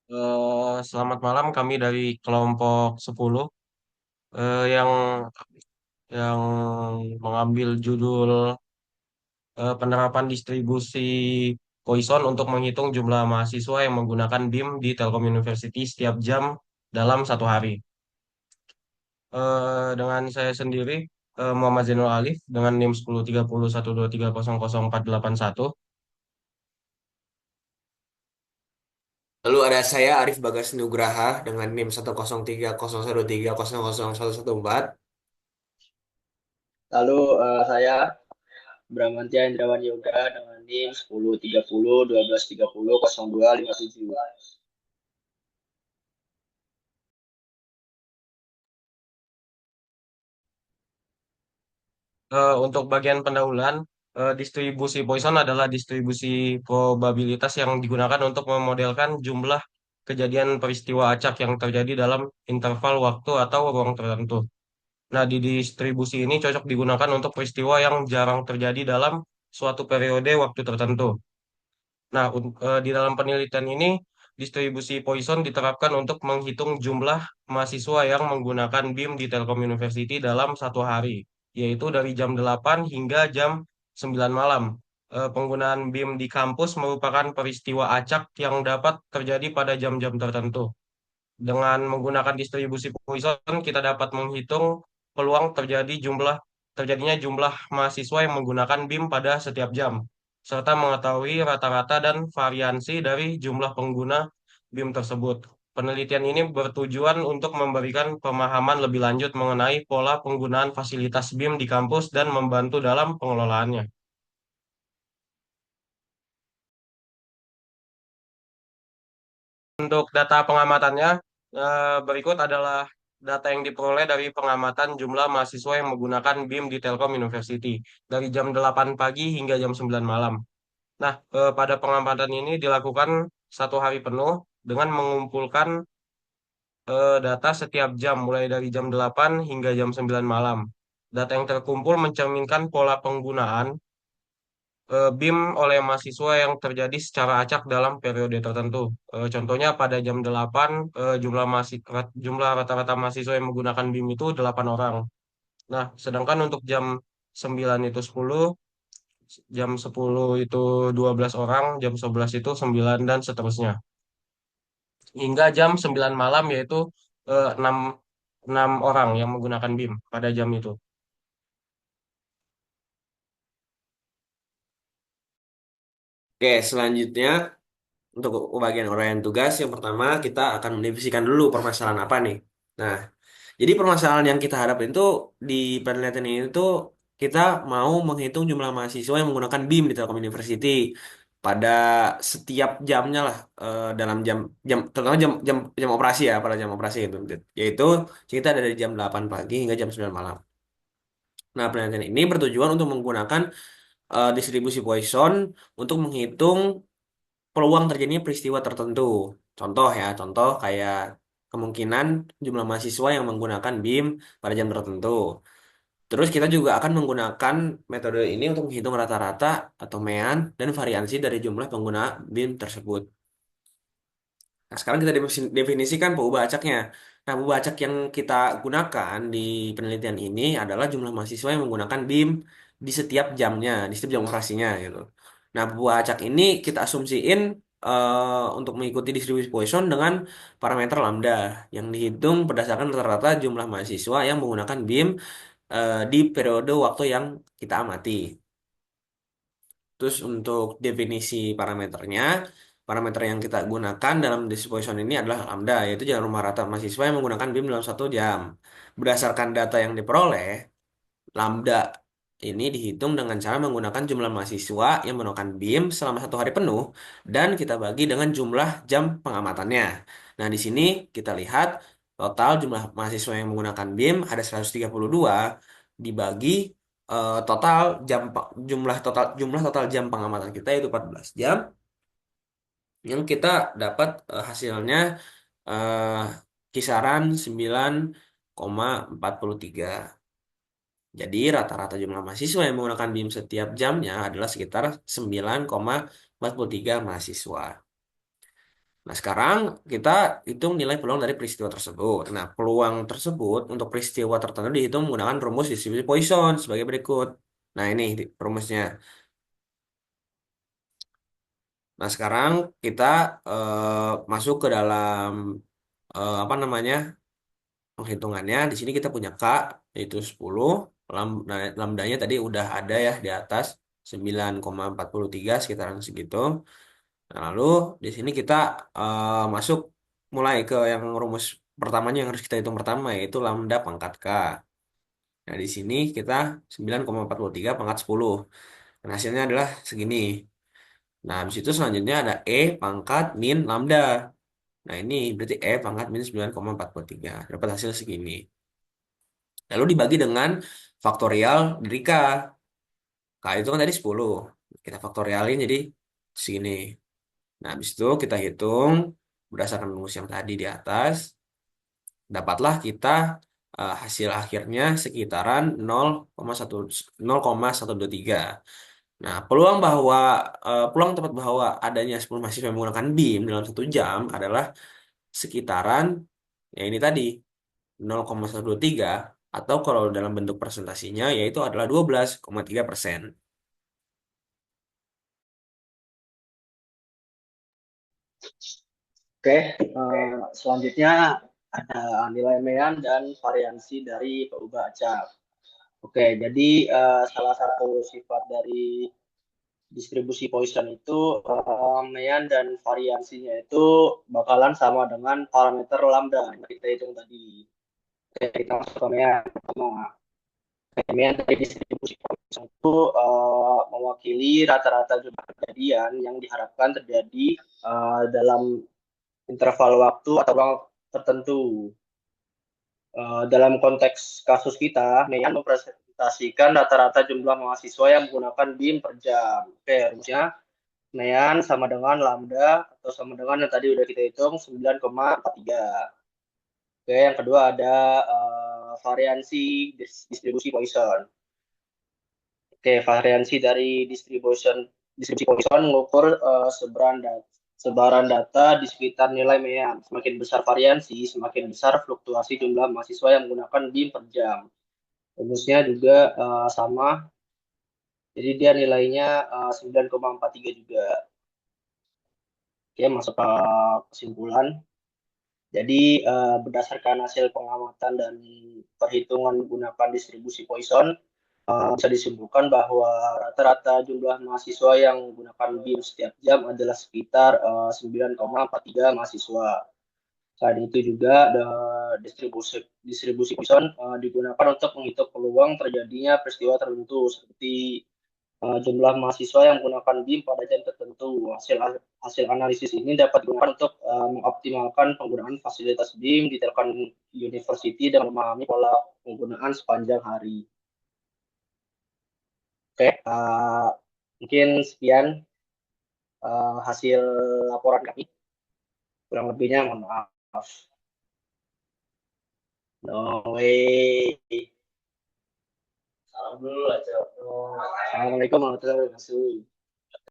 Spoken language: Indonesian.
Selamat malam, kami dari kelompok 10 yang yang mengambil judul penerapan distribusi Poison untuk menghitung jumlah mahasiswa yang menggunakan BIM di Telkom University setiap jam dalam satu hari. Dengan saya sendiri, Muhammad Zainul Alif dengan NIM 103012300481. Lalu ada saya Arif Bagas Nugraha dengan NIM 1030013001114. Lalu saya Bramantia Indrawan Yoga dengan NIM 1030 1230 0257. Untuk bagian pendahuluan, distribusi Poisson adalah distribusi probabilitas yang digunakan untuk memodelkan jumlah kejadian peristiwa acak yang terjadi dalam interval waktu atau ruang tertentu. Nah, di distribusi ini cocok digunakan untuk peristiwa yang jarang terjadi dalam suatu periode waktu tertentu. Nah, di dalam penelitian ini, distribusi Poisson diterapkan untuk menghitung jumlah mahasiswa yang menggunakan BIM di Telkom University dalam satu hari, yaitu dari jam 8 hingga jam 9 malam. Penggunaan BIM di kampus merupakan peristiwa acak yang dapat terjadi pada jam-jam tertentu. Dengan menggunakan distribusi Poisson, kita dapat menghitung peluang terjadinya jumlah mahasiswa yang menggunakan BIM pada setiap jam, serta mengetahui rata-rata dan variansi dari jumlah pengguna BIM tersebut. Penelitian ini bertujuan untuk memberikan pemahaman lebih lanjut mengenai pola penggunaan fasilitas BIM di kampus dan membantu dalam pengelolaannya. Untuk data pengamatannya, berikut adalah data yang diperoleh dari pengamatan jumlah mahasiswa yang menggunakan BIM di Telkom University dari jam 8 pagi hingga jam 9 malam. Nah, pada pengamatan ini dilakukan satu hari penuh dengan mengumpulkan data setiap jam mulai dari jam 8 hingga jam 9 malam. Data yang terkumpul mencerminkan pola penggunaan BIM oleh mahasiswa yang terjadi secara acak dalam periode tertentu. Contohnya pada jam 8, jumlah rata-rata mahasiswa yang menggunakan BIM itu 8 orang. Nah, sedangkan untuk jam 9 itu 10, jam 10 itu 12 orang, jam 11 itu 9 dan seterusnya. Hingga jam 9 malam yaitu 6 6 orang yang menggunakan BIM pada jam itu. Oke, selanjutnya untuk bagian uraian tugas, yang pertama kita akan mendefinisikan dulu permasalahan apa nih. Nah, jadi permasalahan yang kita hadapin itu di penelitian ini tuh kita mau menghitung jumlah mahasiswa yang menggunakan BIM di Telkom University pada setiap jamnya lah, dalam jam jam terutama jam jam jam operasi ya, pada jam operasi itu, yaitu kita dari jam 8 pagi hingga jam 9 malam. Nah, penelitian ini bertujuan untuk menggunakan distribusi Poisson untuk menghitung peluang terjadinya peristiwa tertentu. Contoh kayak kemungkinan jumlah mahasiswa yang menggunakan BIM pada jam tertentu. Terus kita juga akan menggunakan metode ini untuk menghitung rata-rata atau mean dan variansi dari jumlah pengguna BIM tersebut. Nah, sekarang kita definisikan peubah acaknya. Nah, peubah acak yang kita gunakan di penelitian ini adalah jumlah mahasiswa yang menggunakan BIM di setiap jamnya, di setiap jam operasinya gitu. Nah, peubah acak ini kita asumsiin untuk mengikuti distribusi Poisson dengan parameter lambda yang dihitung berdasarkan rata-rata jumlah mahasiswa yang menggunakan BIM di periode waktu yang kita amati. Terus untuk definisi parameternya, parameter yang kita gunakan dalam distribution ini adalah lambda, yaitu jumlah rumah rata mahasiswa yang menggunakan BIM dalam satu jam. Berdasarkan data yang diperoleh, lambda ini dihitung dengan cara menggunakan jumlah mahasiswa yang menggunakan BIM selama satu hari penuh dan kita bagi dengan jumlah jam pengamatannya. Nah, di sini kita lihat total jumlah mahasiswa yang menggunakan BIM ada 132 dibagi total jumlah total jam pengamatan kita yaitu 14 jam yang kita dapat hasilnya eh, kisaran 9,43. Jadi rata-rata jumlah mahasiswa yang menggunakan BIM setiap jamnya adalah sekitar 9,43 mahasiswa. Nah, sekarang kita hitung nilai peluang dari peristiwa tersebut. Nah, peluang tersebut untuk peristiwa tertentu dihitung menggunakan rumus distribusi Poisson sebagai berikut. Nah, ini rumusnya. Nah, sekarang kita masuk ke dalam apa namanya? Penghitungannya. Di sini kita punya K yaitu 10. Lambdanya tadi udah ada ya di atas 9,43 sekitaran segitu. Nah, lalu di sini kita masuk mulai ke yang rumus pertamanya yang harus kita hitung pertama yaitu lambda pangkat K. Nah, di sini kita 9,43 pangkat 10. Dan hasilnya adalah segini. Nah, habis itu selanjutnya ada E pangkat min lambda. Nah, ini berarti E pangkat min 9,43. Dapat hasil segini. Lalu dibagi dengan faktorial dari K. K itu kan tadi 10. Kita faktorialin jadi segini. Nah, habis itu kita hitung berdasarkan rumus yang tadi di atas, dapatlah kita hasil akhirnya sekitaran 0,123. Nah, peluang tepat bahwa adanya 10 mahasiswa yang menggunakan BIM dalam 1 jam adalah sekitaran ya ini tadi 0,123 atau kalau dalam bentuk presentasinya yaitu adalah 12,3%. Oke, selanjutnya ada nilai mean dan variansi dari perubahan acak. Oke, jadi salah satu sifat dari distribusi Poisson itu mean dan variansinya itu bakalan sama dengan parameter lambda yang kita hitung tadi. Oke, kita masuk ke mean. Mean dari distribusi Poisson itu mewakili rata-rata jumlah kejadian yang diharapkan terjadi dalam interval waktu atau ruang tertentu. Dalam konteks kasus kita, Meyan mempresentasikan rata-rata jumlah mahasiswa yang menggunakan BIM per jam. Oke, rumusnya Meyan sama dengan lambda atau sama dengan yang tadi udah kita hitung 9,43. Oke, yang kedua ada variansi distribusi Poisson. Oke, variansi dari distribusi Poisson mengukur sebaran data di sekitar nilai mean. Semakin besar variansi, semakin besar fluktuasi jumlah mahasiswa yang menggunakan BIM per jam. Rumusnya juga sama, jadi dia nilainya 9,43 juga. Oke, masuk ke kesimpulan. Jadi berdasarkan hasil pengamatan dan perhitungan menggunakan distribusi Poisson, bisa disimpulkan bahwa rata-rata jumlah mahasiswa yang menggunakan BIM setiap jam adalah sekitar 9,43 mahasiswa. Selain itu juga distribusi Poisson digunakan untuk menghitung peluang terjadinya peristiwa tertentu seperti jumlah mahasiswa yang menggunakan BIM pada jam tertentu. Hasil analisis ini dapat digunakan untuk mengoptimalkan penggunaan fasilitas BIM di Telkom University dan memahami pola penggunaan sepanjang hari. Oke, mungkin sekian hasil laporan kami. Kurang lebihnya mohon maaf. No way. Salam dulu aja. Assalamualaikum warahmatullahi wabarakatuh.